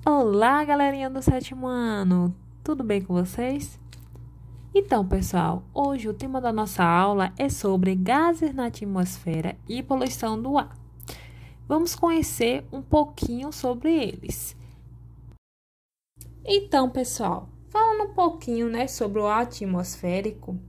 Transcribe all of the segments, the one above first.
Olá, galerinha do sétimo ano! Tudo bem com vocês? Então, pessoal, hoje o tema da nossa aula é sobre gases na atmosfera e poluição do ar. Vamos conhecer um pouquinho sobre eles. Então, pessoal, falando um pouquinho, sobre o ar atmosférico,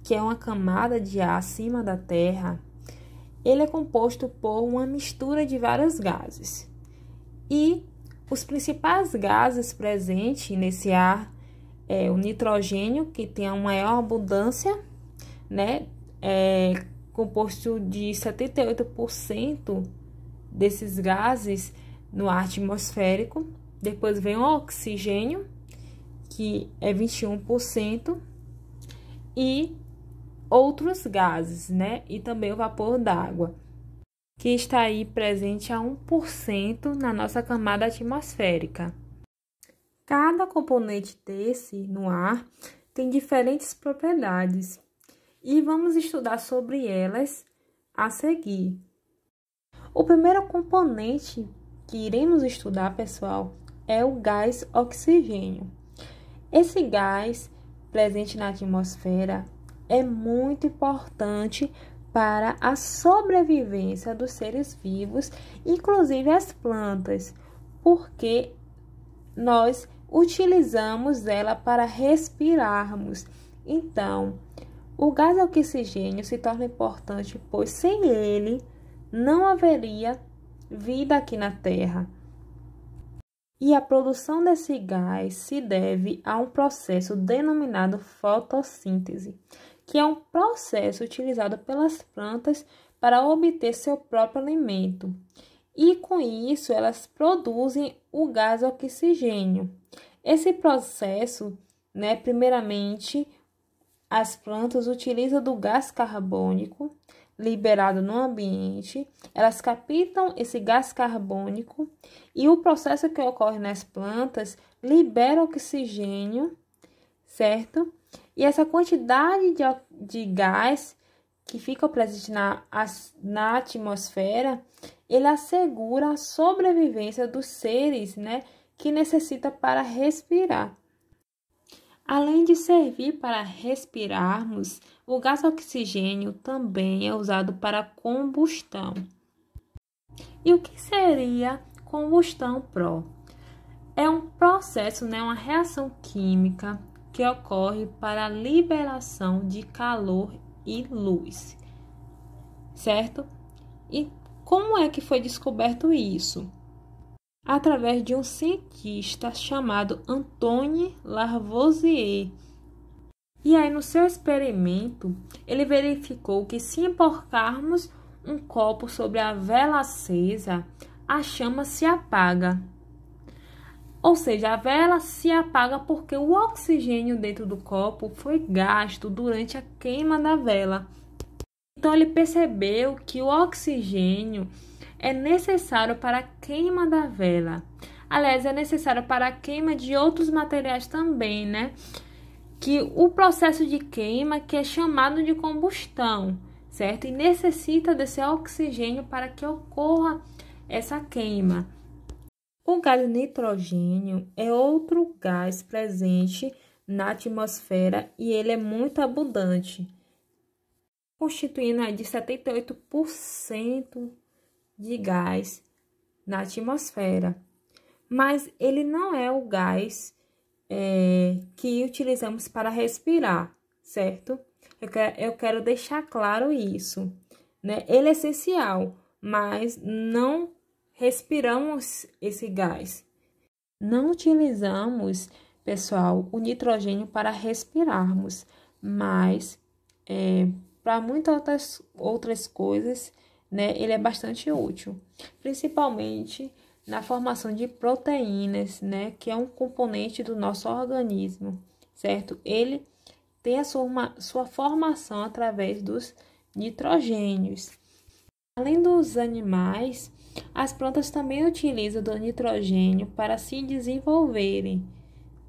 que é uma camada de ar acima da Terra, ele é composto por uma mistura de vários gases. E os principais gases presentes nesse ar é o nitrogênio, que tem a maior abundância, É composto de 78% desses gases no ar atmosférico. Depois vem o oxigênio, que é 21%, e outros gases, E também o vapor d'água, que está aí presente a 1% na nossa camada atmosférica. Cada componente desse no ar tem diferentes propriedades e vamos estudar sobre elas a seguir. O primeiro componente que iremos estudar, pessoal, é o gás oxigênio. Esse gás presente na atmosfera é muito importante para a sobrevivência dos seres vivos, inclusive as plantas, porque nós utilizamos ela para respirarmos. Então, o gás oxigênio se torna importante, pois sem ele não haveria vida aqui na Terra. E a produção desse gás se deve a um processo denominado fotossíntese, que é um processo utilizado pelas plantas para obter seu próprio alimento. E com isso, elas produzem o gás oxigênio. Esse processo, primeiramente, as plantas utilizam do gás carbônico liberado no ambiente, elas captam esse gás carbônico e o processo que ocorre nas plantas libera oxigênio, certo? E essa quantidade de gás que fica presente na atmosfera, ele assegura a sobrevivência dos seres, que necessita para respirar. Além de servir para respirarmos, o gás oxigênio também é usado para combustão. E o que seria combustão pró? É um processo, uma reação química que ocorre para a liberação de calor e luz, certo? E como é que foi descoberto isso? Através de um cientista chamado Antoine Lavoisier. E aí, no seu experimento, ele verificou que se emborcarmos um copo sobre a vela acesa, a chama se apaga. Ou seja, a vela se apaga porque o oxigênio dentro do copo foi gasto durante a queima da vela. Então, ele percebeu que o oxigênio é necessário para a queima da vela. Aliás, é necessário para a queima de outros materiais também, Que o processo de queima que é chamado de combustão, certo? E necessita desse oxigênio para que ocorra essa queima. O gás nitrogênio é outro gás presente na atmosfera e ele é muito abundante, constituindo de 78% de gás na atmosfera. Mas ele não é o gás que utilizamos para respirar, certo? Eu quero deixar claro isso, Ele é essencial, mas não respiramos esse gás. Não utilizamos, pessoal, o nitrogênio para respirarmos, mas para muitas outras coisas, ele é bastante útil, principalmente na formação de proteínas, que é um componente do nosso organismo, certo? Ele tem a sua formação através dos nitrogênios. Além dos animais, as plantas também utilizam do nitrogênio para se desenvolverem,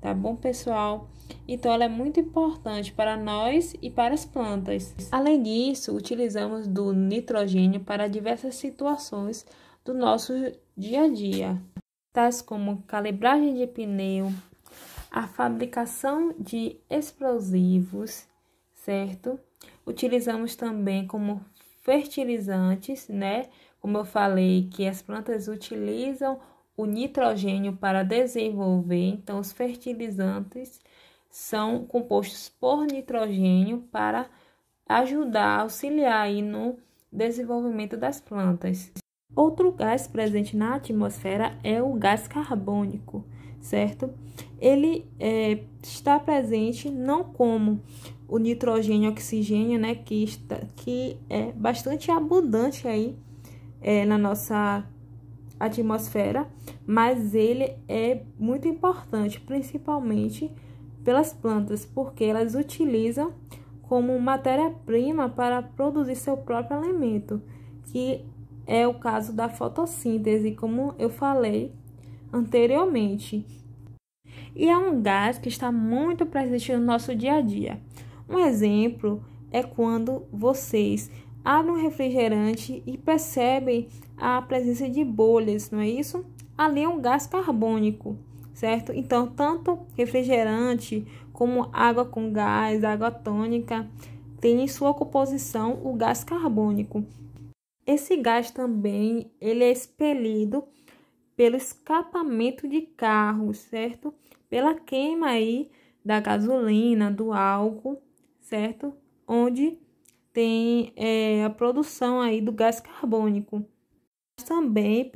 tá bom, pessoal? Então, ela é muito importante para nós e para as plantas. Além disso, utilizamos do nitrogênio para diversas situações do nosso dia a dia. tais como calibragem de pneu, a fabricação de explosivos, certo? Utilizamos também como fertilizantes, né? Como eu falei, que as plantas utilizam o nitrogênio para desenvolver, então os fertilizantes são compostos por nitrogênio para ajudar, auxiliar aí no desenvolvimento das plantas. Outro gás presente na atmosfera é o gás carbônico, certo? Ele está presente não como o nitrogênio e oxigênio, né, que é bastante abundante aí na nossa atmosfera, mas ele é muito importante, principalmente pelas plantas, porque elas utilizam como matéria-prima para produzir seu próprio alimento, que é o caso da fotossíntese, como eu falei anteriormente. E é um gás que está muito presente no nosso dia a dia. Um exemplo é quando vocês abrem um refrigerante e percebem a presença de bolhas, não é isso? Ali é um gás carbônico, certo? Então, tanto refrigerante como água com gás, água tônica, tem em sua composição o gás carbônico. Esse gás também ele é expelido pelo escapamento de carros, certo? Pela queima aí da gasolina, do álcool, certo? Onde tem a produção aí do gás carbônico. Também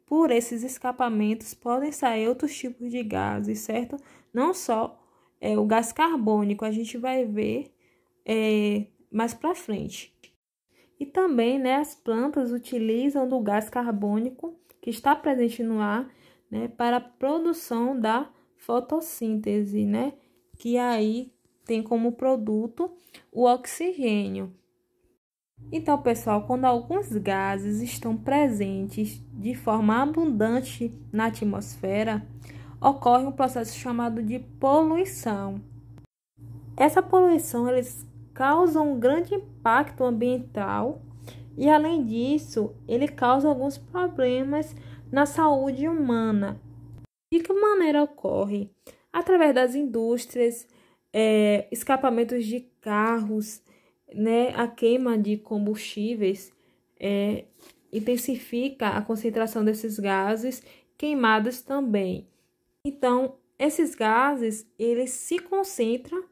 por esses escapamentos podem sair outros tipos de gases, certo? Não só o gás carbônico, a gente vai ver mais para frente. E também, né, as plantas utilizam do gás carbônico que está presente no ar, né, para a produção da fotossíntese, né, que aí tem como produto o oxigênio. Então, pessoal, quando alguns gases estão presentes de forma abundante na atmosfera, ocorre um processo chamado de poluição. Essa poluição, eles causam um grande impacto ambiental e, além disso, ele causa alguns problemas na saúde humana. De que maneira ocorre? Através das indústrias, escapamentos de carros, né, a queima de combustíveis intensifica a concentração desses gases queimados também. Então, esses gases, eles se concentram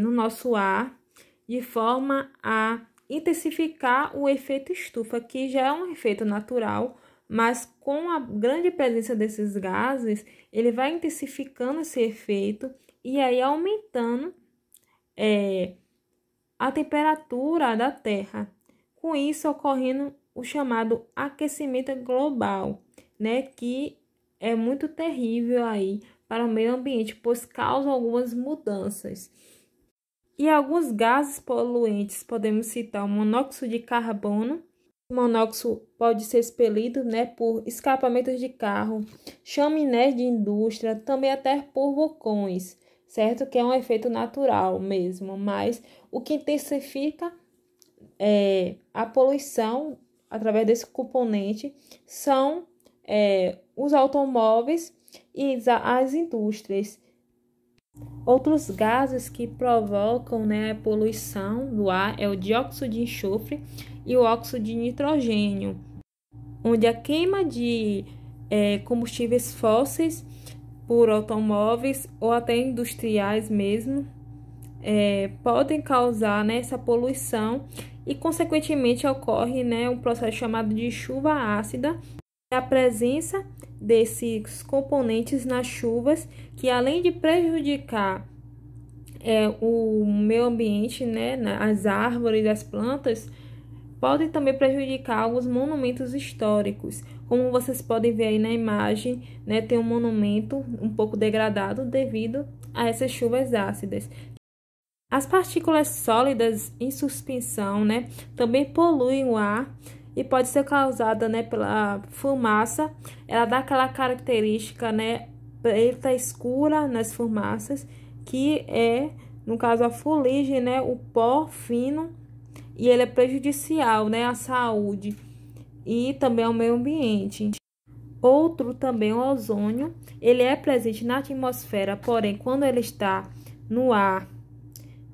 no nosso ar de forma a intensificar o efeito estufa, que já é um efeito natural, mas com a grande presença desses gases, ele vai intensificando esse efeito e aí aumentando a temperatura da Terra. Com isso, ocorrendo o chamado aquecimento global, né, que é muito terrível aí para o meio ambiente, pois causa algumas mudanças. E alguns gases poluentes, podemos citar o monóxido de carbono. O monóxido pode ser expelido, né, por escapamentos de carro, chaminés de indústria, também até por vulcões, certo? Que é um efeito natural mesmo, mas o que intensifica a poluição através desse componente são os automóveis e as indústrias. Outros gases que provocam, né, a poluição do ar é o dióxido de enxofre e o óxido de nitrogênio, onde a queima de combustíveis fósseis por automóveis ou até industriais mesmo podem causar, né, essa poluição e, consequentemente, ocorre, né, um processo chamado de chuva ácida. A presença desses componentes nas chuvas, que além de prejudicar o meio ambiente, né, as árvores, as plantas, podem também prejudicar alguns monumentos históricos. Como vocês podem ver aí na imagem, né, tem um monumento um pouco degradado devido a essas chuvas ácidas. As partículas sólidas em suspensão, né, também poluem o ar e pode ser causada, né, pela fumaça. Ela dá aquela característica, né, preta escura nas fumaças, que no caso, a fuligem, né, o pó fino, e ele é prejudicial, né, à saúde e também ao meio ambiente. Outro também, o ozônio, ele é presente na atmosfera, porém, quando ele está no ar,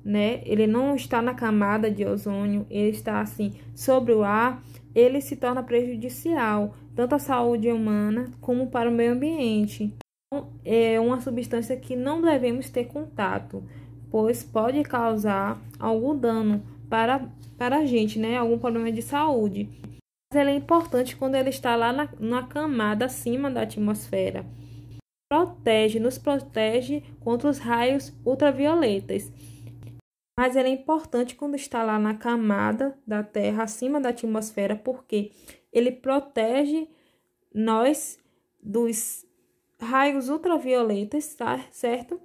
né, ele não está na camada de ozônio, ele está assim sobre o ar, ele se torna prejudicial, tanto à saúde humana como para o meio ambiente. Então, é uma substância que não devemos ter contato, pois pode causar algum dano para a gente, né, algum problema de saúde. Mas ele é importante quando ele está lá na camada acima da atmosfera. Nos protege contra os raios ultravioletas. Mas ele é importante quando está lá na camada da Terra, acima da atmosfera, porque ele protege nós dos raios ultravioletas, tá? Certo?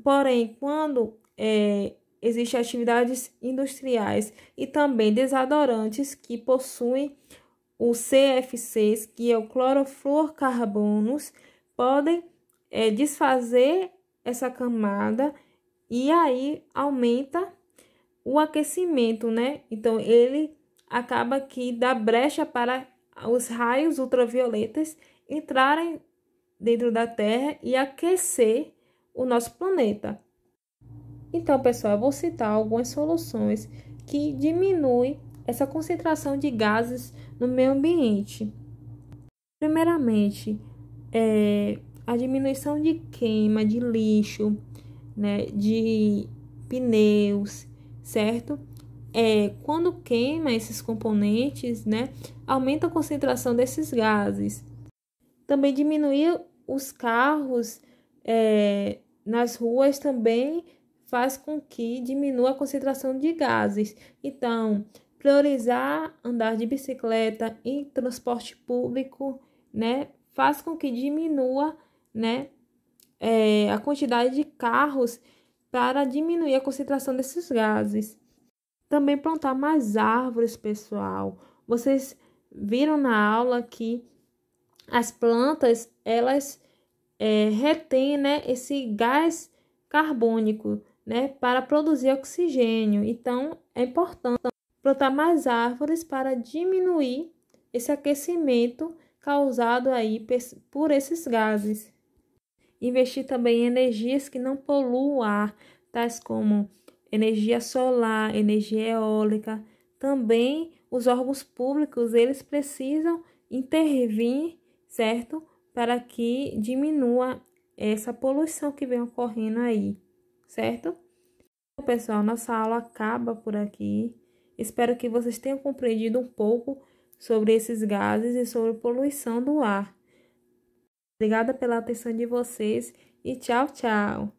Porém, quando existem atividades industriais e também desodorantes que possuem o CFCs, que é o clorofluorcarbonos, podem desfazer essa camada e aí aumenta o aquecimento, né? Então, ele acaba que dá brecha para os raios ultravioletas entrarem dentro da Terra e aquecer o nosso planeta. Então, pessoal, eu vou citar algumas soluções que diminuem essa concentração de gases no meio ambiente. Primeiramente, a diminuição de queima de lixo, né, de pneus, certo? Quando queima esses componentes, né, aumenta a concentração desses gases. Também diminuir os carros nas ruas também faz com que diminua a concentração de gases. Então, priorizar andar de bicicleta em transporte público, né, faz com que diminua, né, a quantidade de carros para diminuir a concentração desses gases. Também plantar mais árvores, pessoal. Vocês viram na aula que as plantas, elas retêm, né, esse gás carbônico, né, para produzir oxigênio. Então, é importante plantar mais árvores para diminuir esse aquecimento causado aí por esses gases. Investir também em energias que não poluam o ar, tais como energia solar, energia eólica. Também os órgãos públicos, eles precisam intervir, certo? Para que diminua essa poluição que vem ocorrendo aí, certo? Então, pessoal, nossa aula acaba por aqui. Espero que vocês tenham compreendido um pouco sobre esses gases e sobre a poluição do ar. Obrigada pela atenção de vocês e tchau, tchau!